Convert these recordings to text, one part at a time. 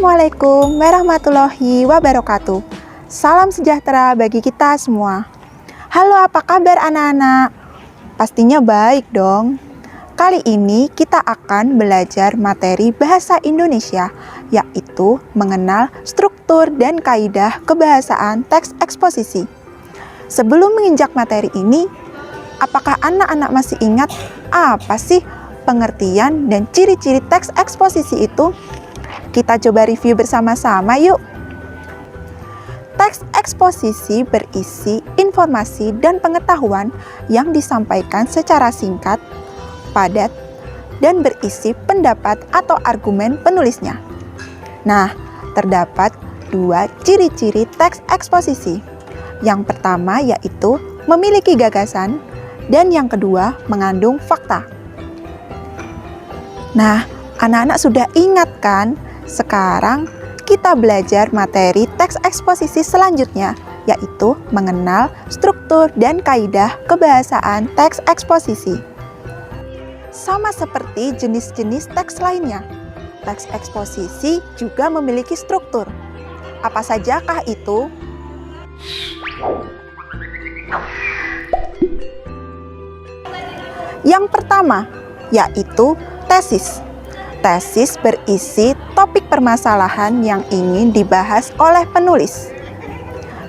Assalamualaikum warahmatullahi wabarakatuh. Salam sejahtera bagi kita semua. Halo, apa kabar anak-anak? Pastinya baik dong. Kali ini kita akan belajar materi bahasa Indonesia, yaitu mengenal struktur dan kaidah kebahasaan teks eksposisi. Sebelum menginjak materi ini, apakah anak-anak masih ingat apa sih pengertian dan ciri-ciri teks eksposisi itu? Kita coba review bersama-sama yuk. Teks eksposisi berisi informasi dan pengetahuan yang disampaikan secara singkat, padat, dan berisi pendapat atau argumen penulisnya. Nah, terdapat dua ciri-ciri teks eksposisi. Yang pertama yaitu memiliki gagasan, dan yang kedua mengandung fakta. Nah, anak-anak sudah ingat kan? Sekarang kita belajar materi teks eksposisi selanjutnya, yaitu mengenal struktur dan kaidah kebahasaan teks eksposisi. Sama seperti jenis-jenis teks lainnya, teks eksposisi juga memiliki struktur. Apa sajakah itu? Yang pertama, yaitu tesis. Tesis berisi topik permasalahan yang ingin dibahas oleh penulis.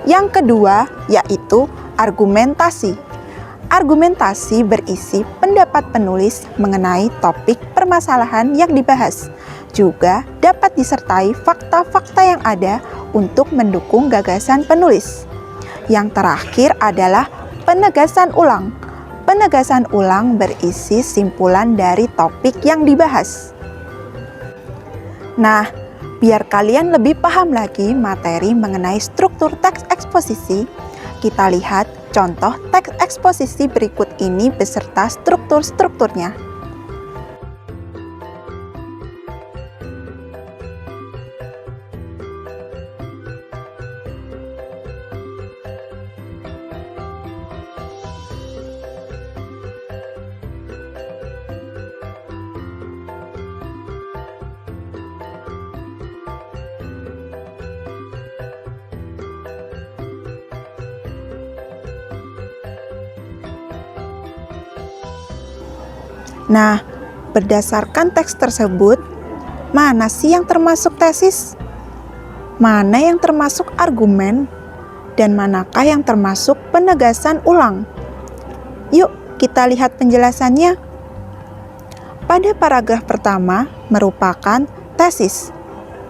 Yang kedua, yaitu argumentasi. Argumentasi berisi pendapat penulis mengenai topik permasalahan yang dibahas. Juga dapat disertai fakta-fakta yang ada untuk mendukung gagasan penulis. Yang terakhir adalah penegasan ulang. Penegasan ulang berisi simpulan dari topik yang dibahas. Nah, biar kalian lebih paham lagi materi mengenai struktur teks eksposisi, kita lihat contoh teks eksposisi berikut ini beserta struktur-strukturnya. Nah, berdasarkan teks tersebut, mana sih yang termasuk tesis? Mana yang termasuk argumen? Dan manakah yang termasuk penegasan ulang? Yuk, kita lihat penjelasannya. Pada paragraf pertama merupakan tesis.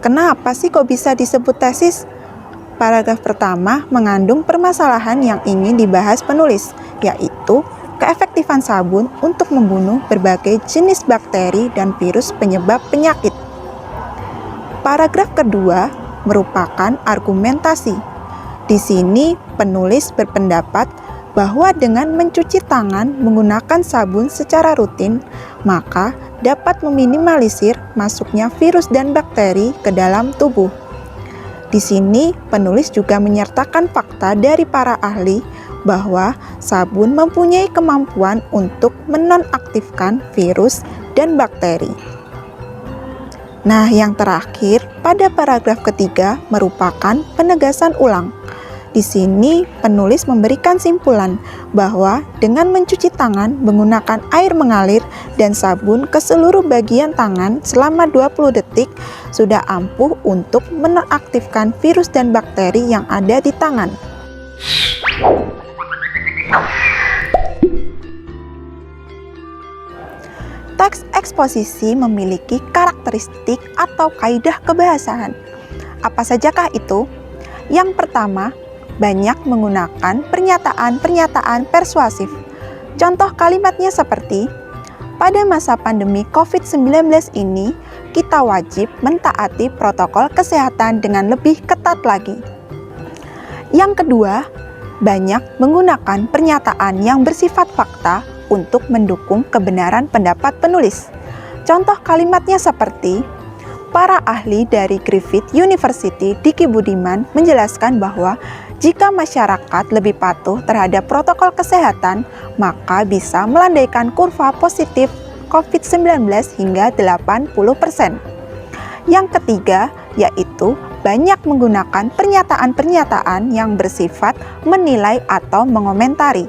Kenapa sih kok bisa disebut tesis? Paragraf pertama mengandung permasalahan yang ingin dibahas penulis, yaitu keefektifan sabun untuk membunuh berbagai jenis bakteri dan virus penyebab penyakit. Paragraf kedua merupakan argumentasi. Di sini penulis berpendapat bahwa dengan mencuci tangan menggunakan sabun secara rutin, maka dapat meminimalisir masuknya virus dan bakteri ke dalam tubuh. Di sini penulis juga menyertakan fakta dari para ahli bahwa sabun mempunyai kemampuan untuk menonaktifkan virus dan bakteri. Nah, yang terakhir pada paragraf ketiga merupakan penegasan ulang. Di sini penulis memberikan simpulan bahwa dengan mencuci tangan menggunakan air mengalir dan sabun ke seluruh bagian tangan selama 20 detik sudah ampuh untuk menonaktifkan virus dan bakteri yang ada di tangan. Teks eksposisi memiliki karakteristik atau kaidah kebahasaan. Apa sajakah itu? Yang pertama, banyak menggunakan pernyataan-pernyataan persuasif. Contoh kalimatnya seperti, pada masa pandemi COVID-19 ini, kita wajib mentaati protokol kesehatan dengan lebih ketat lagi. Yang kedua, banyak menggunakan pernyataan yang bersifat fakta untuk mendukung kebenaran pendapat penulis. Contoh kalimatnya seperti, para ahli dari Griffith University Diki Budiman menjelaskan bahwa jika masyarakat lebih patuh terhadap protokol kesehatan, maka bisa melandaikan kurva positif COVID-19 hingga 80%. Yang ketiga, yaitu banyak menggunakan pernyataan-pernyataan yang bersifat menilai atau mengomentari.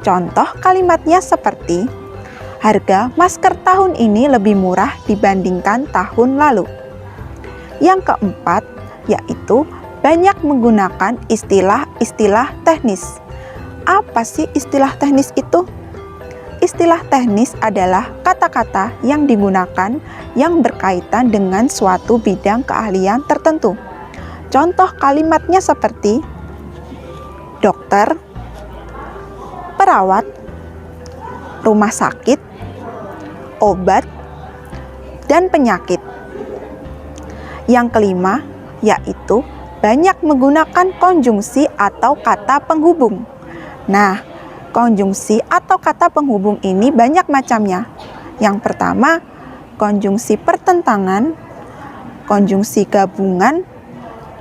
Contoh kalimatnya seperti, harga masker tahun ini lebih murah dibandingkan tahun lalu. Yang keempat, yaitu banyak menggunakan istilah-istilah teknis. Apa sih istilah teknis itu? Istilah teknis adalah kata-kata yang digunakan yang berkaitan dengan suatu bidang keahlian tertentu. Contoh kalimatnya seperti dokter, perawat, rumah sakit, obat, dan penyakit. Yang kelima, yaitu banyak menggunakan konjungsi atau kata penghubung. Nah, konjungsi atau kata penghubung ini banyak macamnya. Yang pertama, konjungsi pertentangan, konjungsi gabungan,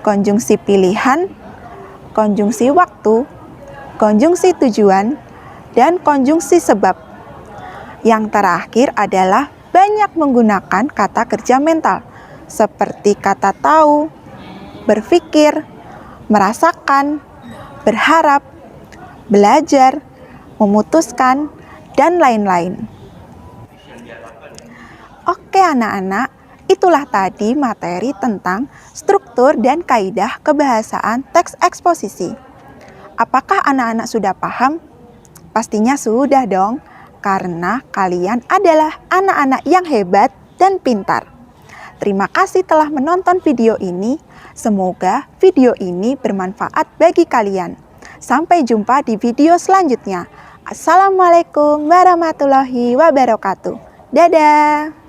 konjungsi pilihan, konjungsi waktu, konjungsi tujuan, dan konjungsi sebab. Yang terakhir adalah banyak menggunakan kata kerja mental, seperti kata tahu, berpikir, merasakan, berharap, belajar, memutuskan, dan lain-lain. Oke anak-anak, itulah tadi materi tentang struktur dan kaidah kebahasaan teks eksposisi. Apakah anak-anak sudah paham? Pastinya sudah dong, karena kalian adalah anak-anak yang hebat dan pintar. Terima kasih telah menonton video ini. Semoga video ini bermanfaat bagi kalian. Sampai jumpa di video selanjutnya. Assalamualaikum warahmatullahi wabarakatuh. Dadah!